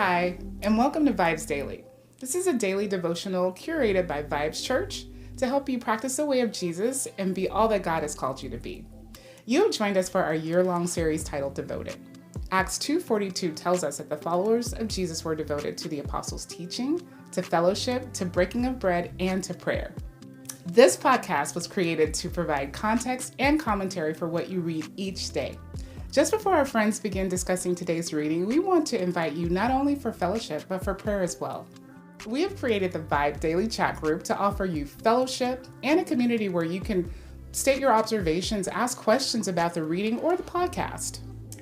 Hi, and welcome to VIBEZ Daily. This is a daily devotional curated by VIBEZ Church to help you practice the way of Jesus and be all that God has called you to be. You have joined us for our year-long series titled Devoted. Acts 2:42 tells us that the followers of Jesus were devoted to the apostles' teaching, to fellowship, to breaking of bread, and to prayer. This podcast was created to provide context and commentary for what you read each day. Just before our friends begin discussing today's reading, we want to invite you not only for fellowship, but for prayer as well. We have created the VIBE Daily Chat Group to offer you fellowship and a community where you can state your observations, ask questions about the reading or the podcast.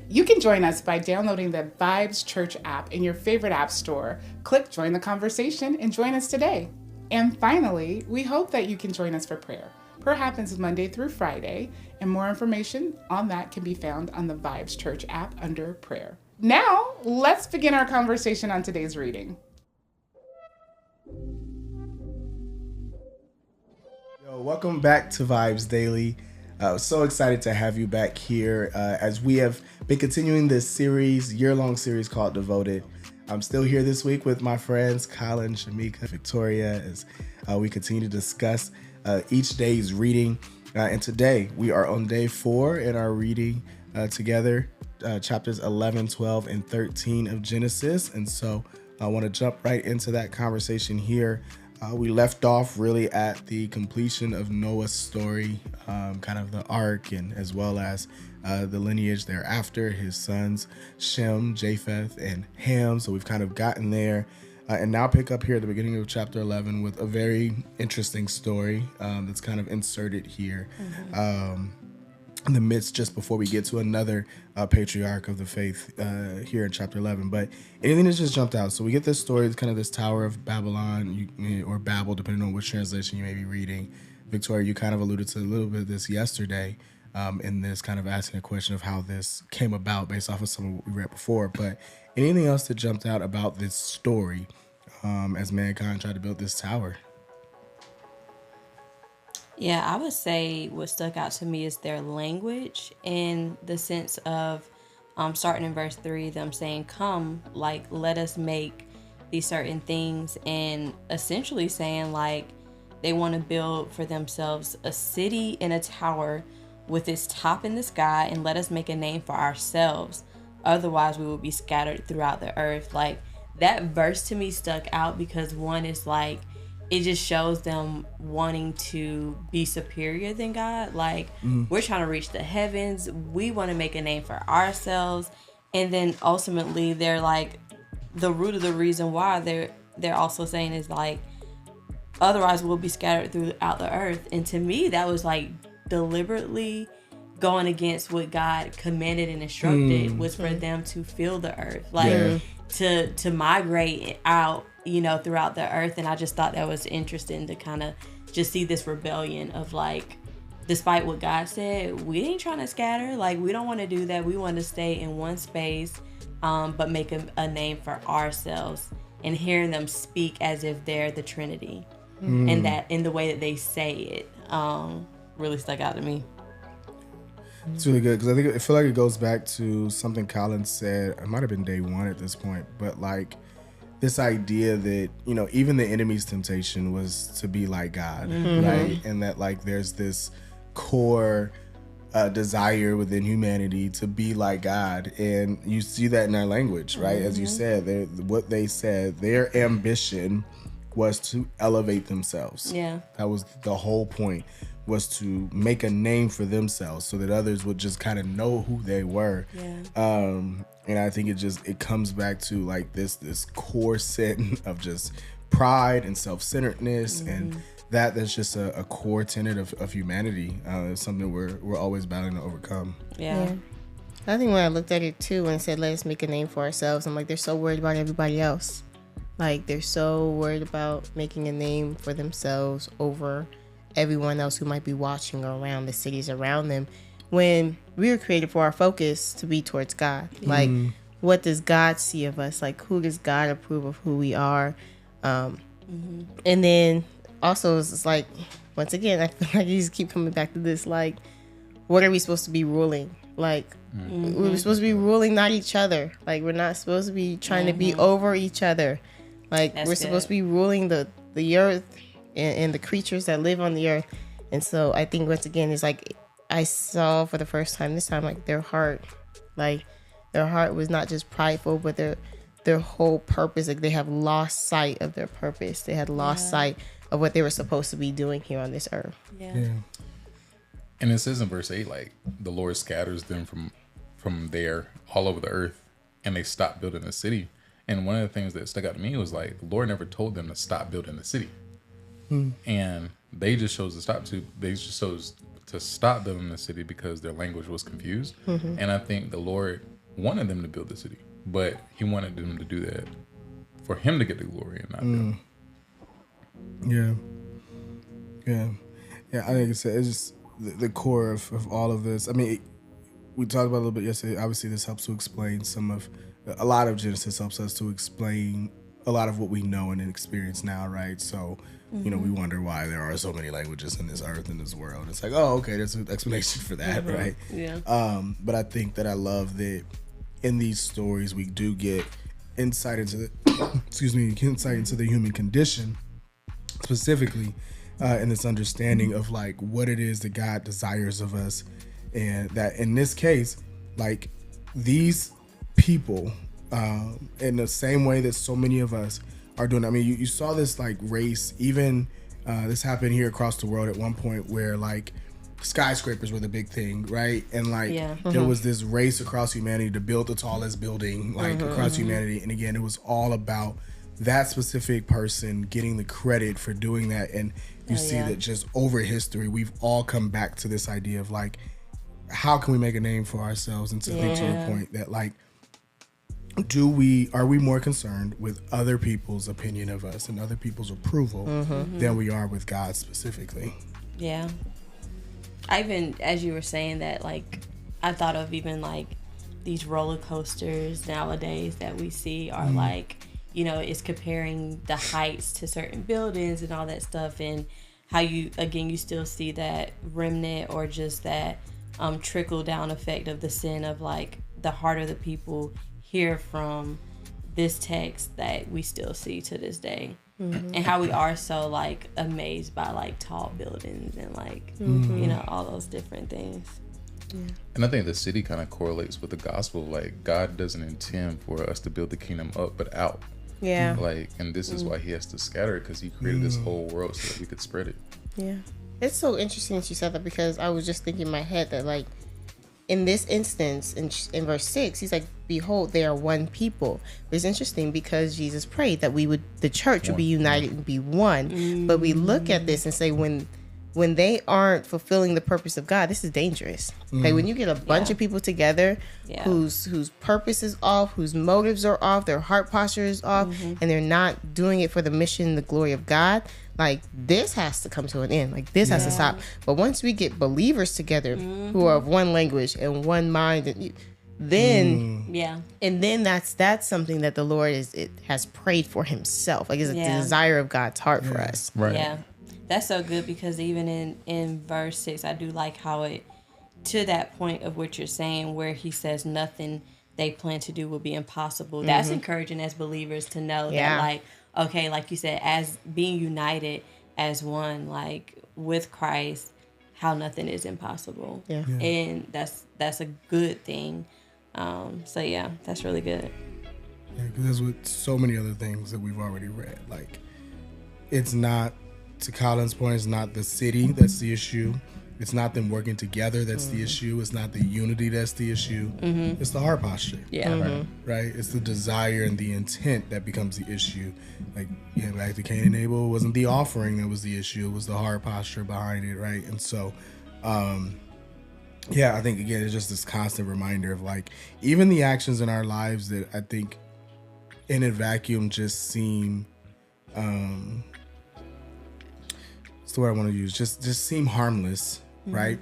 You can join us by downloading the VIBEZ Church app in your favorite app store. Click Join the Conversation and join us today. And finally, we hope that you can join us for prayer. Prayer happens Monday through Friday, and more information on that can be found on the VIBEZ Church app under prayer. Now, let's begin our conversation on today's reading. Yo, welcome back to VIBEZ Daily. So excited to have you back here as we have been continuing this series, year-long series called Devoted. I'm still here this week with my friends Collin, Shameeka, and Victoria as we continue to discuss each day's reading. And today we are on day 4 in our reading together, chapters 11, 12, and 13 of Genesis. And so I want to jump right into that conversation here. We left off really at the completion of Noah's story, kind of the ark, and as well as the lineage thereafter, his sons Shem, Japheth, and Ham. So we've kind of gotten there. And now pick up here at the beginning of chapter 11 with a very interesting story that's kind of inserted here in the midst, just before we get to another patriarch of the faith here in chapter 11. But anything that's just jumped out. So we get this story, it's kind of this Tower of Babylon, or Babel, depending on which translation you may be reading. Victoria, you kind of alluded to a little bit of this yesterday in this kind of asking a question of how this came about based off of some of what we read before. But anything else that jumped out about this story as mankind tried to build this tower? Yeah, I would say what stuck out to me is their language, in the sense of starting in verse 3, them saying, come, like, let us make these certain things, and essentially saying, like, they want to build for themselves a city and a tower with its top in the sky, and let us make a name for ourselves. Otherwise, we will be scattered throughout the earth. Like, that verse to me stuck out because, one, is like, it just shows them wanting to be superior than God. Like, we're trying to reach the heavens. We want to make a name for ourselves. And then ultimately, they're like, the root of the reason why they're also saying is like, otherwise we'll be scattered throughout the earth. And to me, that was like deliberately going against what God commanded and instructed, was for them to fill the earth, like to migrate out, throughout the earth. And I just thought that was interesting to kind of just see this rebellion of, like, despite what God said, we ain't trying to scatter. Like, we don't want to do that. We want to stay in one space, but make a name for ourselves. And hearing them speak as if they're the Trinity, and that in the way that they say it, really stuck out to me. It's really good because I feel like it goes back to something Collin said. It might have been day 1 at this point, but like this idea that, even the enemy's temptation was to be like God, right? And that, like, there's this core desire within humanity to be like God, and you see that in our language, right? As you said, what they said, their ambition was to elevate themselves. Yeah, that was the whole point, was to make a name for themselves so that others would just kind of know who they were. And I think it comes back to, like, this core sin of just pride and self-centeredness, and that's just a core tenet of humanity. It's something we're always battling to overcome. Yeah. I think when I looked at it too and said, let us make a name for ourselves, I'm like, they're so worried about everybody else. Like, they're so worried about making a name for themselves over everyone else who might be watching around the cities around them, when we were created for our focus to be towards God. Like, what does God see of us? Like, who does God approve of who we are? And then also it's like, once again, I feel like you just keep coming back to this, like, what are we supposed to be ruling Like, we're supposed to be ruling not each other. Like, we're not supposed to be trying to be over each other. Like, we're supposed to be ruling the earth and the creatures that live on the earth. And so I think once again, it's like I saw for the first time this time, like their heart was not just prideful, but their whole purpose. Like, they have lost sight of their purpose. They had lost sight of what they were supposed to be doing here on this earth. Yeah. And it says in verse 8, like, the Lord scatters them from there all over the earth, and they stopped building the city. And one of the things that stuck out to me was, like, the Lord never told them to stop building the city. And they just chose to stop building the city because their language was confused. And I think the Lord wanted them to build the city, but he wanted them to do that for him to get the glory and not them. Yeah. I think it's just the core of all of this. I mean, we talked about it a little bit yesterday. Obviously, this helps to explain a lot of Genesis helps us to explain a lot of what we know and experience now, right? So, we wonder why there are so many languages in this earth, in this world. It's like, oh, okay, there's an explanation for that, right? Yeah. But I think that I love that in these stories, we do get insight into the human condition, specifically in this understanding of like what it is that God desires of us, and that in this case, like these people, in the same way that so many of us are doing. I mean, you saw this like race, even this happened here across the world at one point where like skyscrapers were the big thing, right? And like there was this race across humanity to build the tallest building like across humanity. And again, it was all about that specific person getting the credit for doing that. And you see that just over history, we've all come back to this idea of like, how can we make a name for ourselves? And to think to the point that like, are we more concerned with other people's opinion of us and other people's approval than we are with God specifically? Yeah. I even, as you were saying that, like, I thought of even like these roller coasters nowadays that we see are like, it's comparing the heights to certain buildings and all that stuff, and how you still see that remnant or just that trickle down effect of the sin of like the heart of the people hear from this text that we still see to this day. And how we are so like amazed by like tall buildings and like all those different things. And I think the city kind of correlates with the gospel. Like, God doesn't intend for us to build the kingdom up but out. Like, and this is why he has to scatter it, because he created this whole world so that we could spread it. It's so interesting that you said that, because I was just thinking in my head that like in this instance, in verse 6, he's like, behold, they are one people. It's interesting because Jesus prayed that the church would be united and be one. But we look at this and say, when they aren't fulfilling the purpose of God, this is dangerous. Like when you get a bunch of people together whose purpose is off, whose motives are off, their heart posture is off, and they're not doing it for the mission, the glory of God, like this has to come to an end. Like this has to stop. But once we get believers together who are of one language and one mind, and then that's something that the Lord has prayed for himself. Like it's a desire of God's heart for us. Right. Yeah. That's so good, because even in verse 6, I do like how it, to that point of what you're saying, where he says nothing they plan to do will be impossible. That's encouraging as believers to know that, like, okay, like you said, as being united as one, like with Christ, how nothing is impossible. And that's a good thing. So yeah, that's really good. Yeah, because there's with so many other things that we've already read. Like, it's not, to Collin's point, it's not the city that's the issue. It's not them working together that's the issue. It's not the unity that's the issue. It's the heart posture. Right? It's the desire and the intent that becomes the issue. Like, back to Cain and Abel, it wasn't the offering that was the issue. It was the heart posture behind it, right? And so, I think, again, it's just this constant reminder of, like, even the actions in our lives that I think in a vacuum just seem... That's the word I want to use. Just seem harmless, right?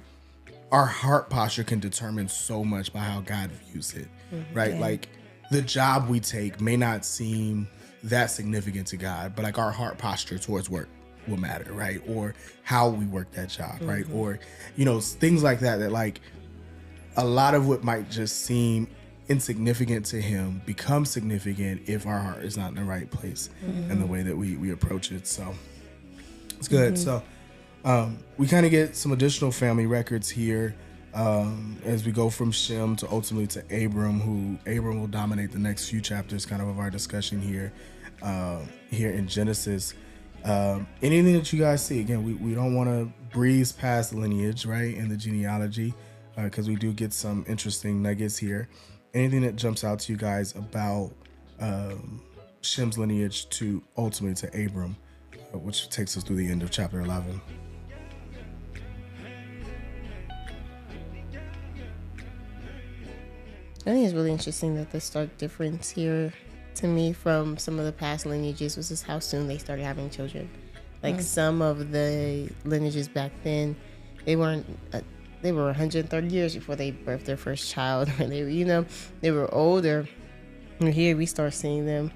Our heart posture can determine so much by how God views it, right? Like the job we take may not seem that significant to God, but like our heart posture towards work will matter, right? Or how we work that job, right? Or, things like that like a lot of what might just seem insignificant to him becomes significant if our heart is not in the right place and the way that we approach it. So it's good. So we kind of get some additional family records here as we go from Shem to ultimately to Abram, Abram will dominate the next few chapters kind of our discussion here in Genesis. Anything that you guys see, again, we don't want to breeze past the lineage, right, and the genealogy, because we do get some interesting nuggets here. Anything that jumps out to you guys about Shem's lineage to ultimately to Abram, which takes us through the end of chapter 11. I think it's really interesting that the stark difference here to me from some of the past lineages was just how soon they started having children. Like some of the lineages back then, they were 130 years before they birthed their first child. And they were older. And here we start seeing them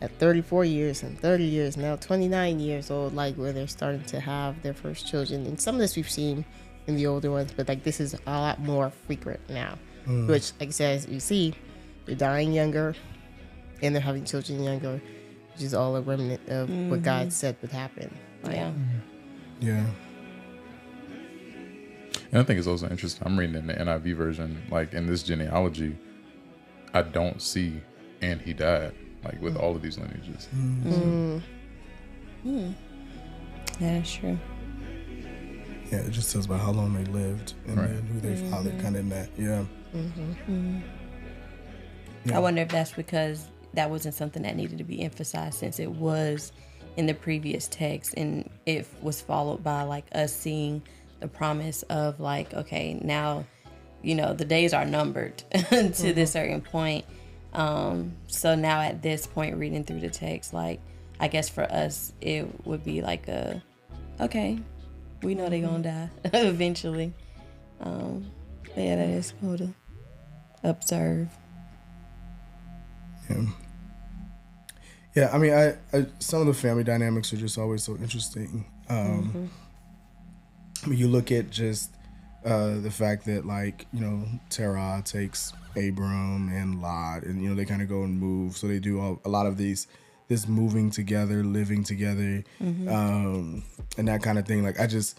at 34 years and 30 years, now 29 years old, like where they're starting to have their first children. And some of this we've seen in the older ones, but like this is a lot more frequent now. Which, like I said, as you see, they're dying younger and they're having children younger, which is all a remnant of what God said would happen. Yeah. Yeah. And I think it's also interesting. I'm reading in the NIV version, like in this genealogy, I don't see and he died, like with all of these lineages. That is true. Yeah, it just tells about how long they lived and then who they fathered kind of met. Yeah. I wonder if that's because that wasn't something that needed to be emphasized, since it was in the previous text, and it was followed by like us seeing the promise of like, okay, now, the days are numbered to this certain point. So now at this point, reading through the text, like, I guess for us, it would be like okay, we know they're gonna die eventually. But yeah, that is cool to observe. Yeah, I mean, I some of the family dynamics are just always so interesting. I mean, you look at just the fact that, like, Terah takes Abram and Lot, and they kind of go and move. So they do a lot of this moving together, living together, and that kind of thing. Like, it's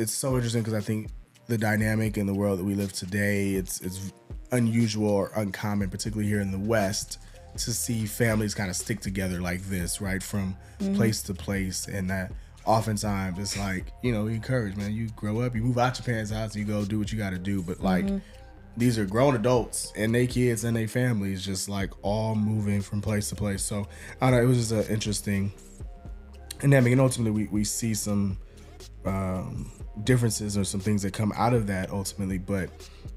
so interesting because I think the dynamic in the world that we live today, it's unusual or uncommon, particularly here in the West, to see families kind of stick together like this, right, from place to place. And that oftentimes it's like, you encourage, man, you grow up, you move out your parents' house, you go do what you got to do. But like, these are grown adults and they kids and they families just like all moving from place to place. So I don't know, it was just an interesting dynamic. And ultimately we see some differences or some things that come out of that ultimately, but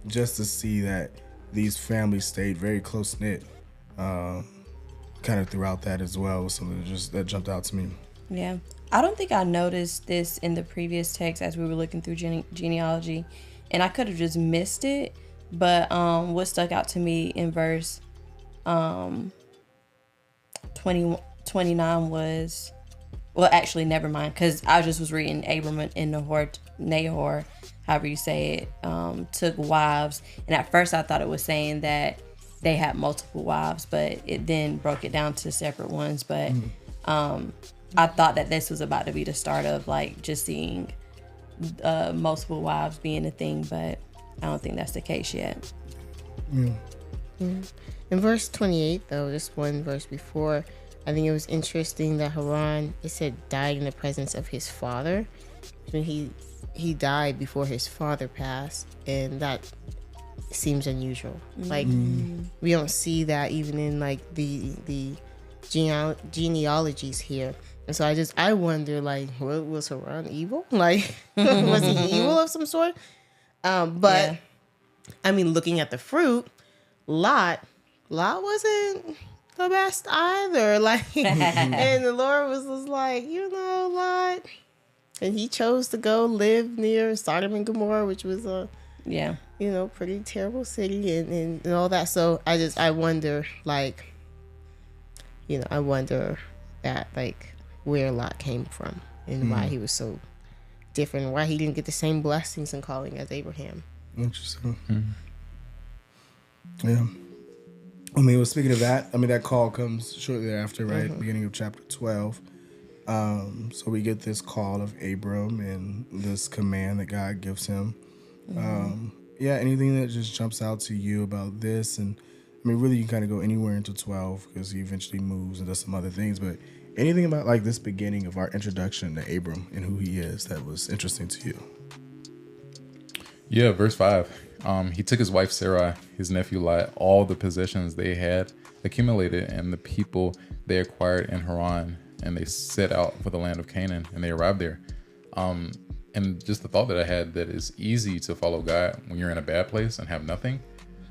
just to see that these families stayed very close knit kind of throughout that as well was something that jumped out to me. Yeah, I don't think I noticed this in the previous text as we were looking through genealogy, and I could have just missed it, but what stuck out to me in verse 29 was, well, actually, never mind, because I just was reading Abram and Nahor, however you say it, took wives. And at first I thought it was saying that they had multiple wives, but it then broke it down to separate ones. But I thought that this was about to be the start of like just seeing multiple wives being a thing, but I don't think that's the case yet. In verse 28, though, just one verse before, I think it was interesting that Haran, it said, died in the presence of his father. When he died before his father passed, and that seems unusual. Like, we don't see that even in like the genealogies here. And so I wonder, like, was Haran evil? Like, was he evil of some sort? But I mean, looking at the fruit, Lot wasn't the best either. Like, and the Lord was just like, Lot. And he chose to go live near Sodom and Gomorrah, which was a pretty terrible city and all that. So I wonder, like, I wonder that, like, where Lot came from and why he was so different, why he didn't get the same blessings and calling as Abraham. Interesting. Yeah. I mean, well, speaking of that, I mean, that call comes shortly thereafter, right? Beginning of chapter 12. So we get this call of Abram and this command that God gives him. Yeah, anything that just jumps out to you about this? And I mean, really, you kind of go anywhere into 12 because he eventually moves and does some other things. But anything about like this beginning of our introduction to Abram and who he is that was interesting to you? Yeah, verse 5. He took his wife Sarah, his nephew Lot, all the possessions they had accumulated, and the people they acquired in Haran, and they set out for the land of Canaan, and they arrived there. And just the thought that I had that it's easy to follow God when you're in a bad place and have nothing.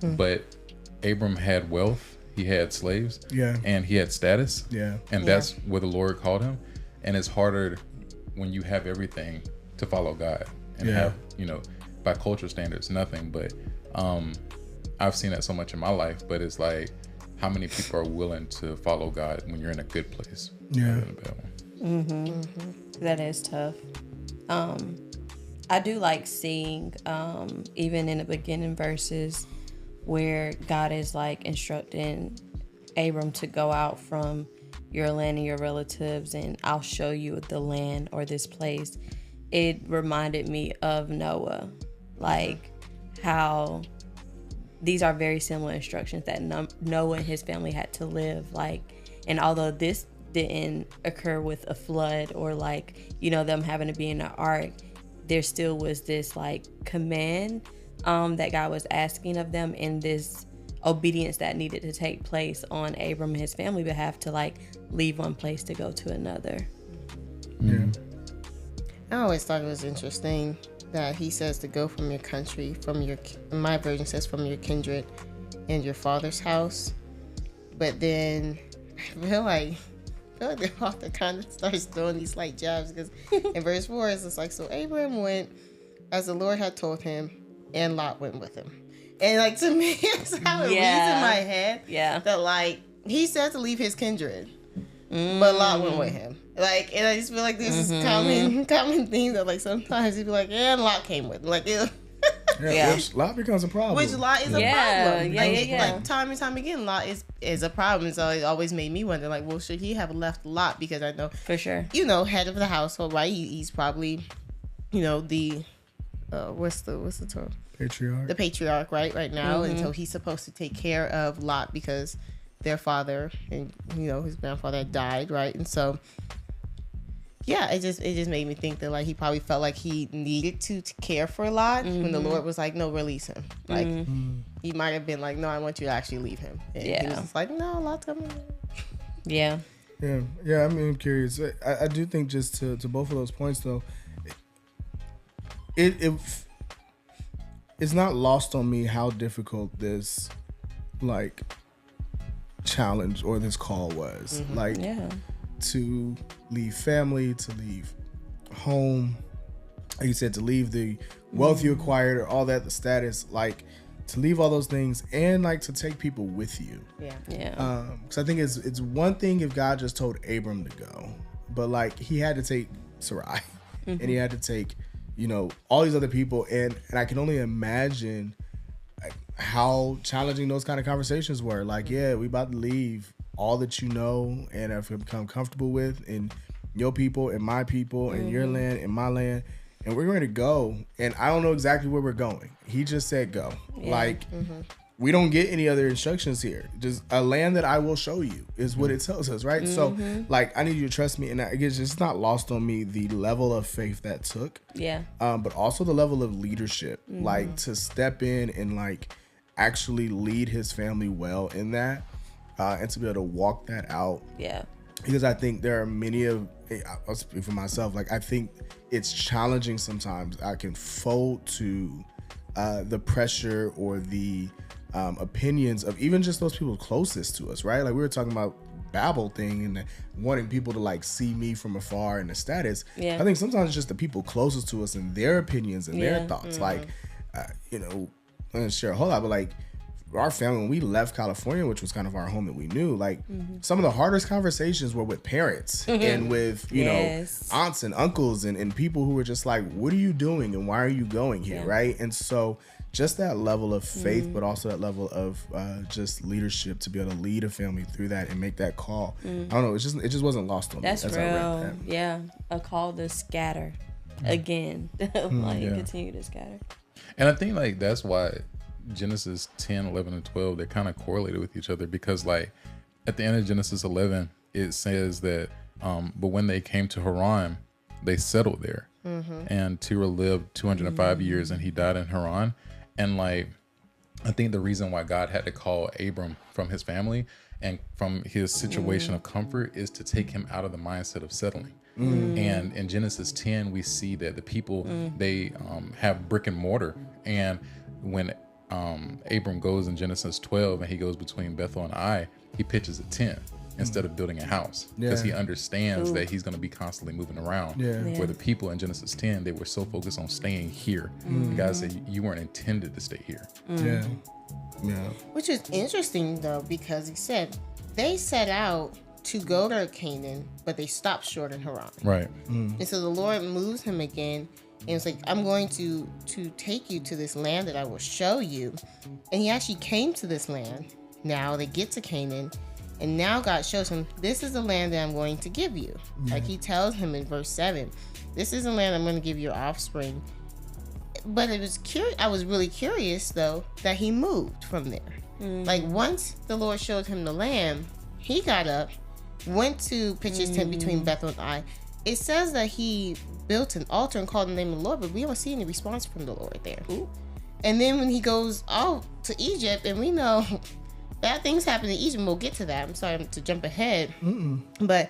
But Abram had wealth, he had slaves, and he had status. And that's where the Lord called him. And it's harder when you have everything to follow God and have, you know, by culture standards, nothing. But I've seen that so much in my life, but it's like, how many people are willing to follow God when you're in a good place? Yeah. In a bad one? That is tough. I do like seeing, even in the beginning verses, where God is like instructing Abram to go out from your land and your relatives, and I'll show you the land or this place. It reminded me of Noah, like how these are very similar instructions that Noah and his family had to live. Like, and although this didn't occur with a flood or like, you know, them having to be in an ark, there still was this like command that God was asking of them, in this obedience that needed to take place on Abram and his family behalf to like leave one place to go to another. Yeah. I always thought it was interesting that he says to go from your country, from your, my version says from your kindred and your father's house. But then I feel like the author kind of starts throwing these light jabs, because in verse 4 it's just like, so Abram went as the Lord had told him, and Lot went with him. And like, to me, it's how it reads in my head. That like, he said to leave his kindred, but Lot went with him. Like, and I just feel like there's this common theme that like sometimes he'd be like, and Lot came with him. Like, which Lot becomes a problem. Which Lot is a problem. Like time and time again, Lot is a problem. So it always made me wonder, like, well, should he have left Lot? Because I know For sure. you know, head of the household, right? He's probably, you know, the what's the term? Patriarch. The patriarch, right now, and so he's supposed to take care of Lot because their father and, you know, his grandfather had died, right? And so yeah, it just made me think that like he probably felt like he needed to care for Lot when the Lord was like, no, release him. Like he might have been like, no, I want you to actually leave him. And he was just like, no, Lot's coming. Yeah. I mean, I'm curious. I do think, just to both of those points though, it's not lost on me how difficult this like challenge or this call was. Like, to leave family, to leave home, like you said, to leave the wealth you acquired or all that, the status, like to leave all those things, and like to take people with you. Because I think it's one thing if God just told Abram to go, but like he had to take Sarai and he had to take, you know, all these other people, and I can only imagine how challenging those kind of conversations were. Like, yeah, we about to leave all that you know and have become comfortable with, and your people and my people and your land and my land, and we're going to go, and I don't know exactly where we're going. He just said go. Like, we don't get any other instructions here. Just a land that I will show you is what it tells us, right? So like, I need you to trust me, and I guess it's not lost on me the level of faith that took, but also the level of leadership, like to step in and like actually lead his family well in that, and to be able to walk that out. Because I think there are many of, I'll speak for myself, like I think it's challenging sometimes. I can fold to the pressure or the opinions of even just those people closest to us, right? Like we were talking about Babel thing and wanting people to like see me from afar and the status. I think sometimes it's just the people closest to us and their opinions and their thoughts. Like, you know, I'm gonna share a whole lot, but like our family, when we left California, which was kind of our home that we knew, like some of the hardest conversations were with parents and with, you know, aunts and uncles and people who were just like, what are you doing and why are you going here, right? And so just that level of faith, but also that level of just leadership to be able to lead a family through that and make that call. I don't know. It just wasn't lost on me. That's as I read real. that. Yeah, a call to scatter again, continue to scatter. And I think like that's why Genesis 10, 11, and 12, they're kind of correlated with each other, because like at the end of Genesis 11, it says that, but when they came to Haran, they settled there. And Terah lived 205 years and he died in Haran. And like, I think the reason why God had to call Abram from his family and from his situation of comfort is to take him out of the mindset of settling. And in Genesis 10, we see that the people, they have brick and mortar. And when Abram goes in Genesis 12 and he goes between Bethel and Ai, he pitches a tent instead of building a house, because he understands that he's going to be constantly moving around. Where the people in Genesis 10, they were so focused on staying here. And God said, you weren't intended to stay here. Yeah. Which is interesting though, because he said they set out to go to Canaan, but they stopped short in Haran. Right. And so the Lord moves him again, and it's like, I'm going to take you to this land that I will show you. And he actually came to this land. Now they get to Canaan, and now God shows him, this is the land that I'm going to give you. Like he tells him in verse 7, this is the land I'm going to give your offspring. But it was I was really curious though that he moved from there. Like once the Lord showed him the land, he got up, went to pitch his tent between Bethel and Ai. It says that he built an altar and called the name of the Lord, but we don't see any response from the Lord there. And then when he goes out to Egypt, and we know bad things happen in Egypt. We'll get to that. I'm sorry to jump ahead. But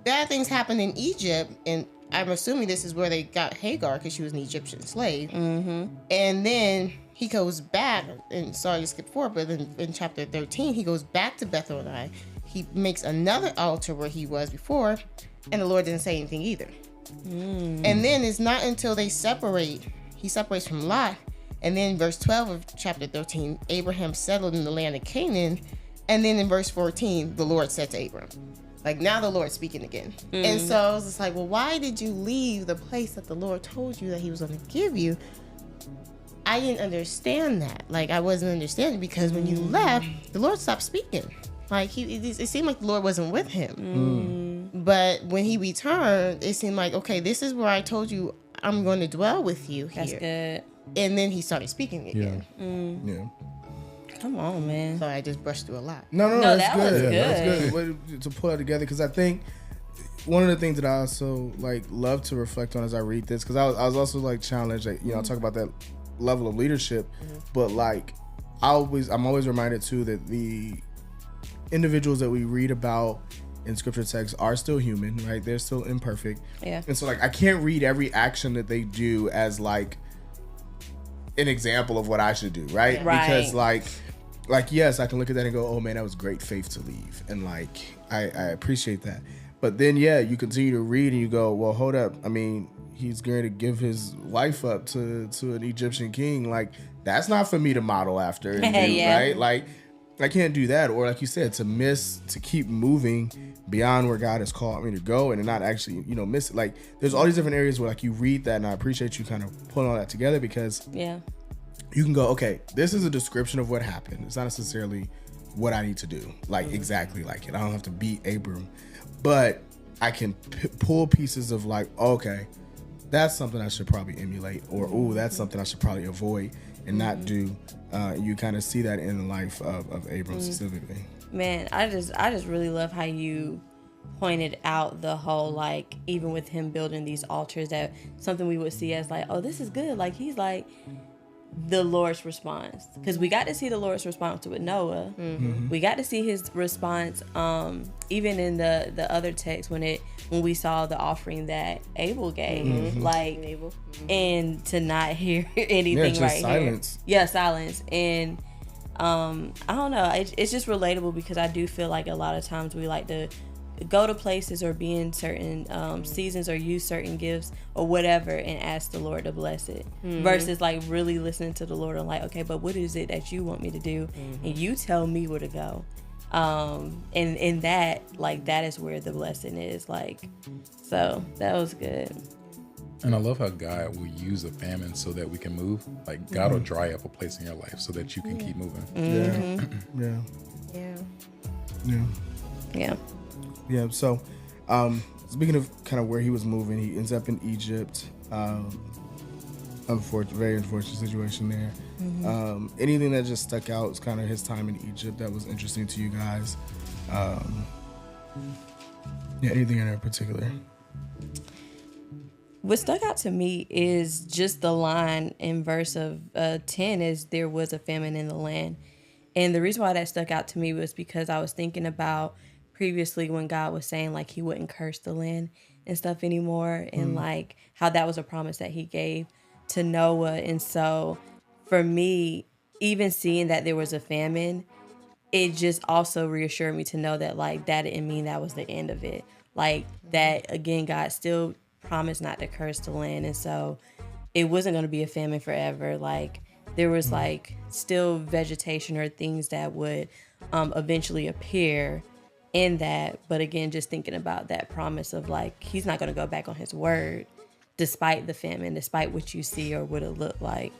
bad things happen in Egypt, and I'm assuming this is where they got Hagar, because she was an Egyptian slave. And then he goes back, and sorry to skip forward, but in chapter 13, he goes back to Bethel and Ai. He makes another altar where he was before, and the Lord didn't say anything either. And then it's not until they separate, he separates from Lot. And then in verse 12 of chapter 13, Abraham settled in the land of Canaan. And then in verse 14, the Lord said to Abram, like now the Lord's speaking again. And so I was just like, well, why did you leave the place that the Lord told you that he was going to give you? I didn't understand that. Like I wasn't understanding, because when you left, the Lord stopped speaking. Like it seemed like the Lord wasn't with him. But when he returned, it seemed like, okay, this is where I told you I'm going to dwell with you here. That's good. And then he started speaking again. Come on, man. So I just brushed through a lot. No, that that's was good. good. That's good to pull that together, because I think one of the things that I also like love to reflect on as I read this, because I was also like challenged, like, I talk about that level of leadership, but like I'm always reminded too that the individuals that we read about in scripture texts are still human, right? They're still imperfect. And so like I can't read every action that they do as like an example of what I should do, right? Because like yes, I can look at that and go, oh man, that was great faith to leave, and like I appreciate that. But then you continue to read and you go, well, hold up, I mean, he's going to give his wife up to an Egyptian king. Like that's not for me to model after and do, right? Like I can't do that. Or like you said, to keep moving beyond where God has called me to go, and to not actually, miss it. Like there's all these different areas where like you read that, and I appreciate you kind of pulling all that together, because you can go, okay, this is a description of what happened. It's not necessarily what I need to do, like exactly like it. I don't have to beat Abram, but I can pull pieces of like, okay, that's something I should probably emulate, or ooh, that's something I should probably avoid and not do. You kind of see that in the life of Abram specifically. Man, I just really love how you pointed out the whole, like, even with him building these altars, that something we would see as like, oh, this is good. Like he's like the Lord's response, because we got to see the Lord's response to it, Noah. We got to see his response even in the other text when we saw the offering that Abel gave, like and to not hear anything right silence. Here. Silence. And I don't know, it's just relatable, because I do feel like a lot of times we like to go to places or be in certain seasons or use certain gifts or whatever and ask the Lord to bless it, versus like really listening to the Lord and like, okay, but what is it that you want me to do? And you tell me where to go. And that, like, that is where the blessing is, like, so that was good. And I love how God will use a famine so that we can move. Like God will dry up a place in your life so that you can keep moving. Yeah. Yeah. Yeah. Yeah. Yeah. So, speaking of kind of where he was moving, he ends up in Egypt. Very unfortunate situation there. Anything that just stuck out is kind of his time in Egypt that was interesting to you guys. Anything in there in particular? What stuck out to me is just the line in verse of 10 is there was a famine in the land. And the reason why that stuck out to me was because I was thinking about previously when God was saying like he wouldn't curse the land and stuff anymore, and like how that was a promise that he gave to Noah. And so for me, even seeing that there was a famine, it just also reassured me to know that like that didn't mean that was the end of it. Like that again, God still promised not to curse the land, and so it wasn't going to be a famine forever. Like there was like still vegetation or things that would eventually appear in that. But again, just thinking about that promise of like he's not going to go back on his word despite the famine, despite what you see or what it looked like.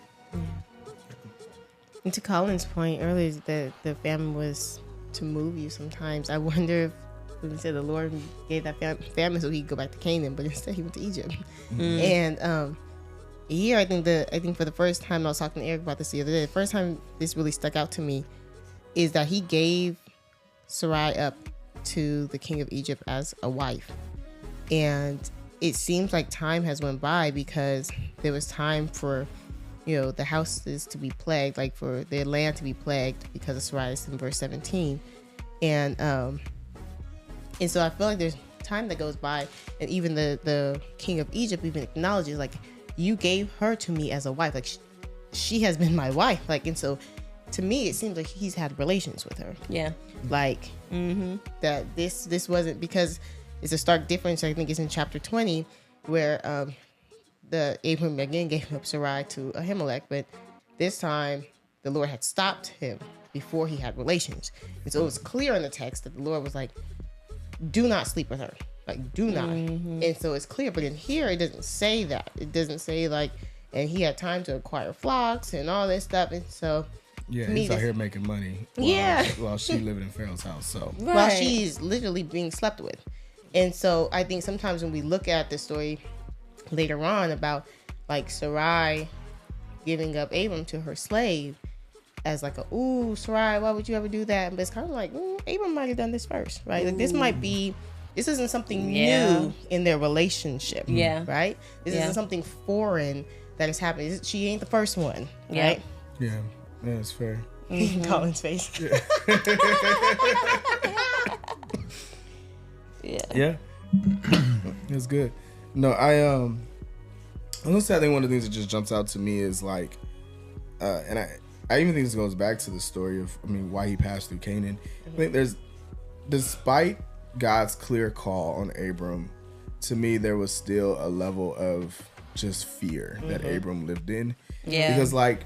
And to Collin's point earlier, that the famine was to move you sometimes. I wonder if when he said the Lord gave that famine so he could go back to Canaan, but instead he went to Egypt. And here I think for the first time, I was talking to Eric about this the other day, the first time this really stuck out to me is that he gave Sarai up to the king of Egypt as a wife. And it seems like time has went by because there was time for the houses to be plagued, like for their land to be plagued because of Sarai in verse 17. And so I feel like there's time that goes by, and even the king of Egypt even acknowledges, like, you gave her to me as a wife. Like, she has been my wife. Like, and so to me, it seems like he's had relations with her. Yeah. Like, that this wasn't, because it's a stark difference. I think it's in chapter 20 where the Abram again gave up Sarai to Ahimelech, but this time the Lord had stopped him before he had relations. And so it was clear in the text that the Lord was like, do not sleep with her. Like, do not. And so it's clear, but in here it doesn't say that. It doesn't say like, and he had time to acquire flocks and all this stuff. And so he's out here making money while she living in Pharaoh's house. So while she's literally being slept with. And so I think sometimes when we look at the story later on about like Sarai giving up Abram to her slave as like a, ooh, Sarai, why would you ever do that? But it's kind of like, Abram might have done this first, right? Like this isn't something new in their relationship. Right? This isn't something foreign that is happening. She ain't the first one, right? Yeah, it's fair. Collin's face. Yeah. It's good. No, I'm gonna say I think one of the things that just jumps out to me is like, and I even think this goes back to the story of, why he passed through Canaan. I think despite God's clear call on Abram, to me there was still a level of just fear that Abram lived in. Yeah. Because like,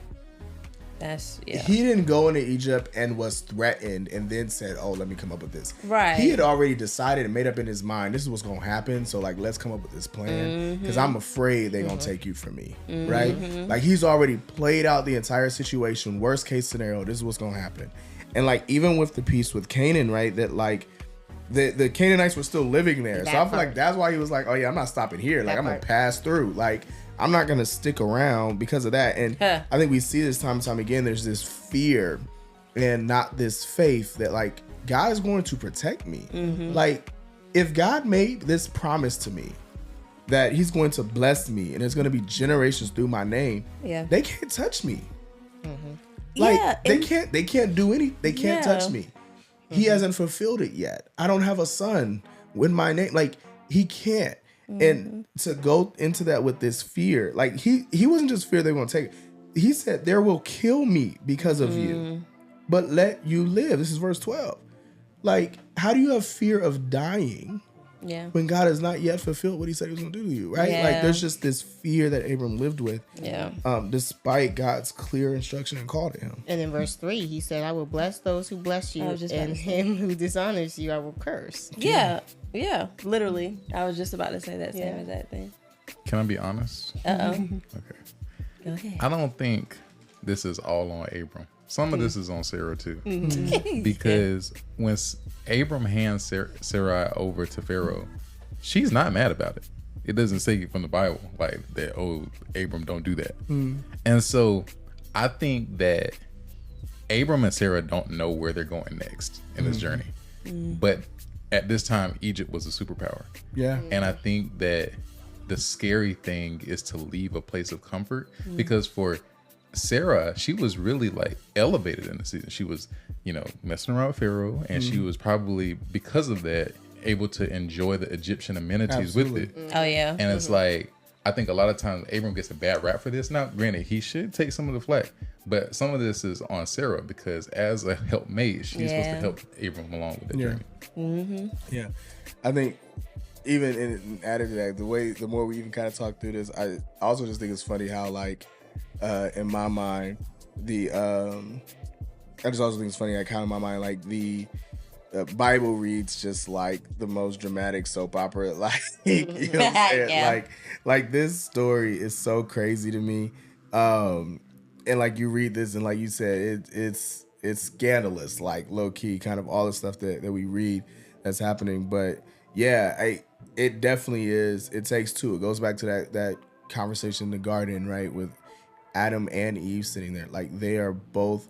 he didn't go into Egypt and was threatened and then said, oh, let me come up with this. Right. He had already decided and made up in his mind, this is what's going to happen. So like, let's come up with this plan because I'm afraid they're going to take you from me. Right. Like he's already played out the entire situation. Worst case scenario, this is what's going to happen. And like, even with the piece with Canaan, right, that like the Canaanites were still living there. So I feel like that's why he was like, oh yeah, I'm not stopping here. Like I'm going to pass through. Like, I'm not going to stick around because of that. And I think we see this time and time again. There's this fear and not this faith that like God is going to protect me. Like if God made this promise to me that he's going to bless me and there's going to be generations through my name, they can't touch me. Like they can't do anything. They can't touch me. He hasn't fulfilled it yet. I don't have a son with my name. Like he can't. And to go into that with this fear, like he wasn't just fear they're going to take. He said, there will kill me because of you, but let you live. This is verse 12. Like, how do you have fear of dying when God has not yet fulfilled what he said he was going to do to you, right? Like, there's just this fear that Abram lived with, despite God's clear instruction and call to him. And in verse 3, he said, I will bless those who bless you, and him who dishonors you, I will curse. Yeah, literally. I was just about to say that same exact thing. Can I be honest? Okay. Go ahead. I don't think this is all on Abram. Some of this is on Sarah too, Mm-hmm. because when Abram hands Sarai over to Pharaoh, she's not mad about it. It doesn't say from the Bible like that. Oh, Abram, don't do that. And so I think that Abram and Sarah don't know where they're going next in this journey. But at this time, Egypt was a superpower. Yeah. And I think that the scary thing is to leave a place of comfort, because for Sarah, she was really like elevated in the season. She was, messing around with Pharaoh, and she was probably, because of that, able to enjoy the Egyptian amenities with it. Oh yeah. And it's like, I think a lot of times Abram gets a bad rap for this. Now, granted, he should take some of the flack, but some of this is on Sarah, because as a helpmate, she's supposed to help Abram along with the journey. Yeah. I think even in added to that, the more we even kind of talk through this, I also just think it's funny how like in my mind I just also think it's funny like how in my mind like the Bible reads just like the most dramatic soap opera, like you know what I'm saying? Yeah. Like this story is so crazy to me, and like you read this and like you said, it's scandalous, like low key, kind of all the stuff that we read that's happening. But yeah, it definitely is. It takes two. It goes back to that conversation in the garden, right, with Adam and Eve sitting there, like they are both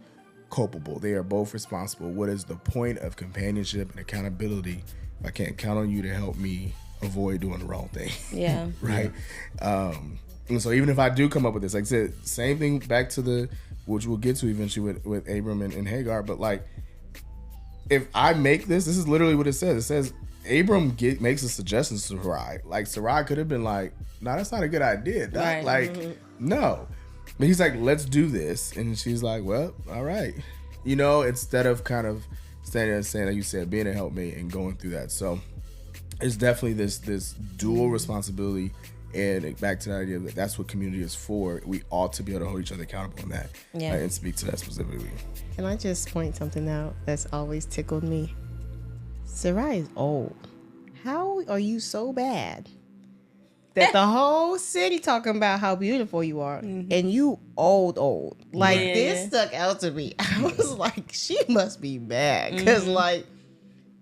culpable. They are both responsible. What is the point of companionship and accountability if I can't count on you to help me avoid doing the wrong thing? Yeah. Right. And so even if I do come up with this, like I said, same thing back to which we'll get to eventually with Abram and Hagar, but like if I make this is literally what it says. It says Abram makes a suggestion to Sarai. Like Sarai could have been like, no, that's not a good idea. Right. Like, no. But he's like, let's do this. And she's like, well, all right. Instead of kind of standing there and saying, like you said, being a helpmate and going through that. So it's definitely this dual responsibility. And back to the idea that that's what community is for. We ought to be able to hold each other accountable in that. Yeah. And speak to that specifically. Can I just point something out that's always tickled me? Sarai is old. How are you so bad that the whole city talking about how beautiful you are, and you old? Like this stuck out to me. I was like, she must be mad because like,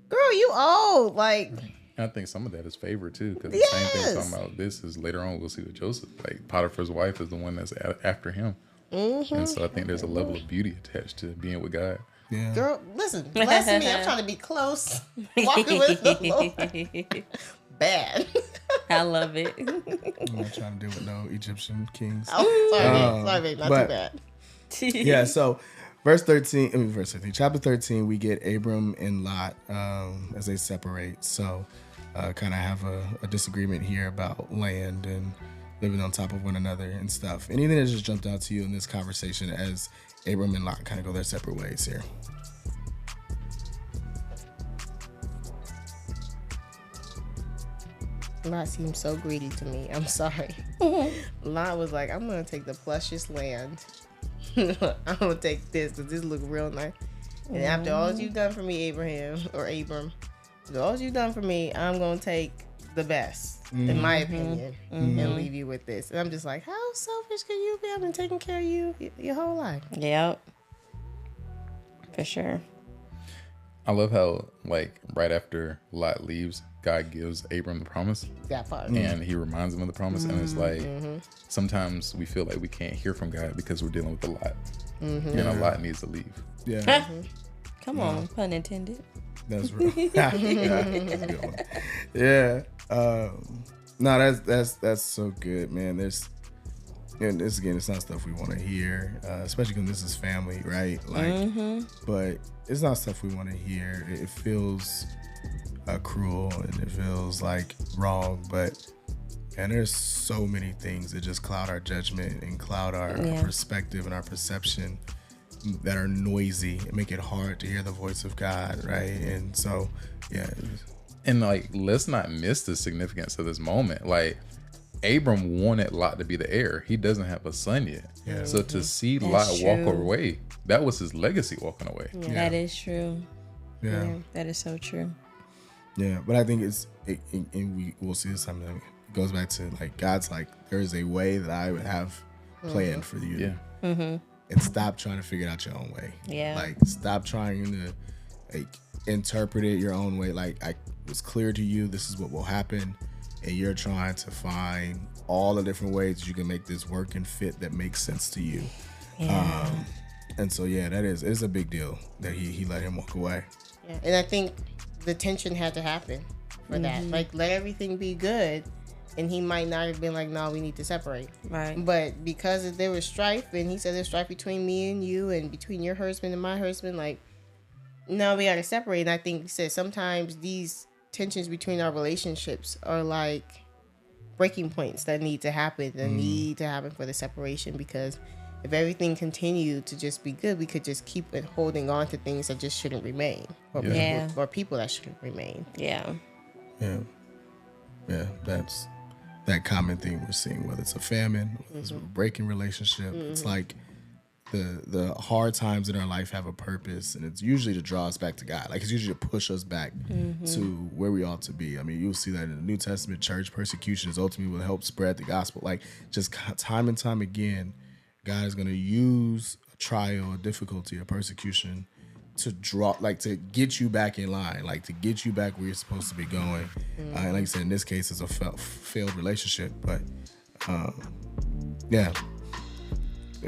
girl, you old. Like, And I think some of that is favor too, because the same thing talking about this is later on we'll see with Joseph. Like Potiphar's wife is the one that's after him, and so I think there's a level of beauty attached to being with God. Yeah. girl, listen, bless me. I'm trying to be close, walking with the Lord. Bad. I love it. I'm not trying to deal with no Egyptian kings. Oh, sorry, babe, not too bad. Yeah, so verse 13, chapter 13, we get Abram and Lot as they separate. So kind of have a disagreement here about land and living on top of one another and stuff. Anything that just jumped out to you in this conversation as Abram and Lot kind of go their separate ways here? Lot seems so greedy to me. I'm sorry. Lot was like, I'm going to take the plushest land. I'm going to take this because this looks real nice. And after all you've done for me, Abram, after all you've done for me, I'm going to take the best, in my opinion, and leave you with this. And I'm just like, how selfish can you be? I've been taking care of you your whole life. Yep. For sure. I love how, like, right after Lot leaves, God gives Abram the promise, That part. and he reminds him of the promise. And it's like, sometimes we feel like we can't hear from God because we're dealing with a lot. And a lot needs to leave. Yeah, Come on, pun intended. that's real. That's a good one. Yeah. No, that's so good, man. And this again, it's not stuff we want to hear, especially when this is family, right? Like, but it's not stuff we want to hear. It feels cruel and it feels like wrong, and there's so many things that just cloud our judgment and cloud our perspective and our perception that are noisy and make it hard to hear the voice of God, right? And so, yeah. And like, let's not miss the significance of this moment. Like, Abram wanted Lot to be the heir. He doesn't have a son yet. Yeah. So to see That's Lot walk true. away, that was his legacy walking away. Yeah. That is true. Yeah. That is so true. Yeah, but I think and we'll see this time goes back to like God's like, there is a way that I would have planned for you. Yeah. And stop trying to figure it out your own way. Yeah. Like stop trying to like interpret it your own way. Like I was clear to you, this is what will happen, and you're trying to find all the different ways you can make this work and fit that makes sense to you. Yeah. And so yeah, that is a big deal that he let him walk away. Yeah. And I think the tension had to happen for that. Like, let everything be good, and he might not have been like, no, we need to separate. Right. But because there was strife, and he said there's strife between me and you, and between your husband and my husband, like, no, we gotta separate. And I think he said sometimes these tensions between our relationships are like breaking points that need to happen, for the separation, because if everything continued to just be good, we could just keep it holding on to things that just shouldn't remain, or people that shouldn't remain. Yeah. Yeah, that's that common thing we're seeing, whether it's a famine, whether it's a breaking relationship. It's like the hard times in our life have a purpose, and it's usually to draw us back to God. Like it's usually to push us back to where we ought to be. I mean, you'll see that in the New Testament church, persecution is ultimately will help spread the gospel. Like just time and time again, God is going to use a trial, a difficulty, a persecution to to get you back in line, like to get you back where you're supposed to be going. And like I said, in this case, it's a failed relationship, but yeah.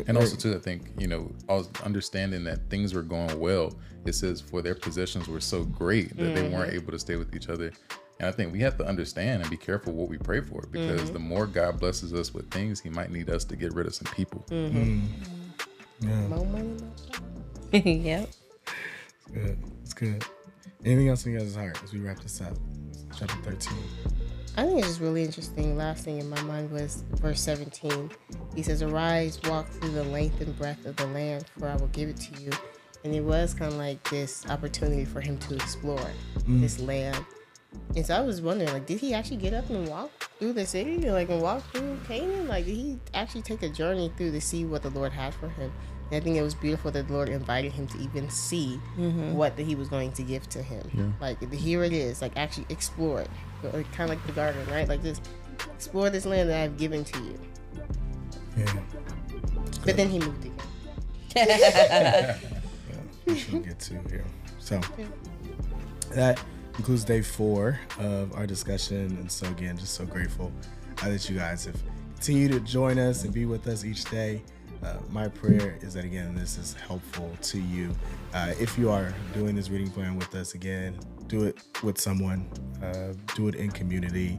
And also too, I think, I was understanding that things were going well. It says for their possessions were so great that they weren't able to stay with each other. And I think we have to understand and be careful what we pray for, because the more God blesses us with things, he might need us to get rid of some people. Yeah. More money, Yep. It's good. Anything else in your guys' heart as we wrap this up? Chapter 13. I think it's just really interesting. Last thing in my mind was verse 17. He says, arise, walk through the length and breadth of the land, for I will give it to you. And it was kind of like this opportunity for him to explore this land. And so I was wondering, like, did he actually get up and walk through the city? Like, and walk through Canaan? Like, did he actually take a journey through to see what the Lord had for him? And I think it was beautiful that the Lord invited him to even see what that he was going to give to him. Yeah. Like, here it is. Like, actually explore it. Like, kind of like the garden, right? Like, just explore this land that I've given to you. Yeah. But then he moved again. Yeah, we should get to here. So, that concludes day 4 of our discussion. And so, again, just so grateful that you guys have continued to join us and be with us each day. My prayer is that, again, this is helpful to you. If you are doing this reading plan with us, again, do it with someone. Do it in community.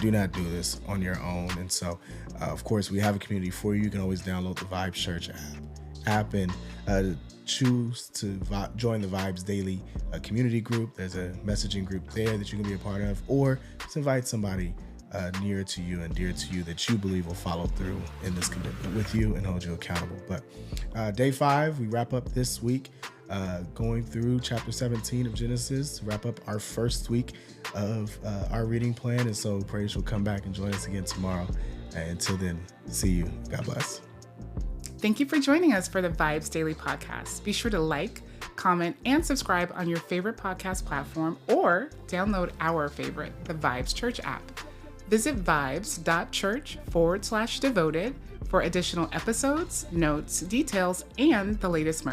Do not do this on your own. And so, of course, we have a community for you. You can always download the VIBEZ Church app and choose to join the VIBEZ Daily community group. There's a messaging group there that you can be a part of, or just invite somebody near to you and dear to you that you believe will follow through in this commitment with you and hold you accountable. But day 5, we wrap up this week going through chapter 17 of Genesis, wrap up our first week of our reading plan. And so pray that you'll come back and join us again tomorrow. And until then, see you. God bless. Thank you for joining us for the VIBEZ Daily Podcast. Be sure to like, comment, and subscribe on your favorite podcast platform, or download our favorite, the VIBEZ Church app. Visit vibes.church/devoted for additional episodes, notes, details, and the latest merch.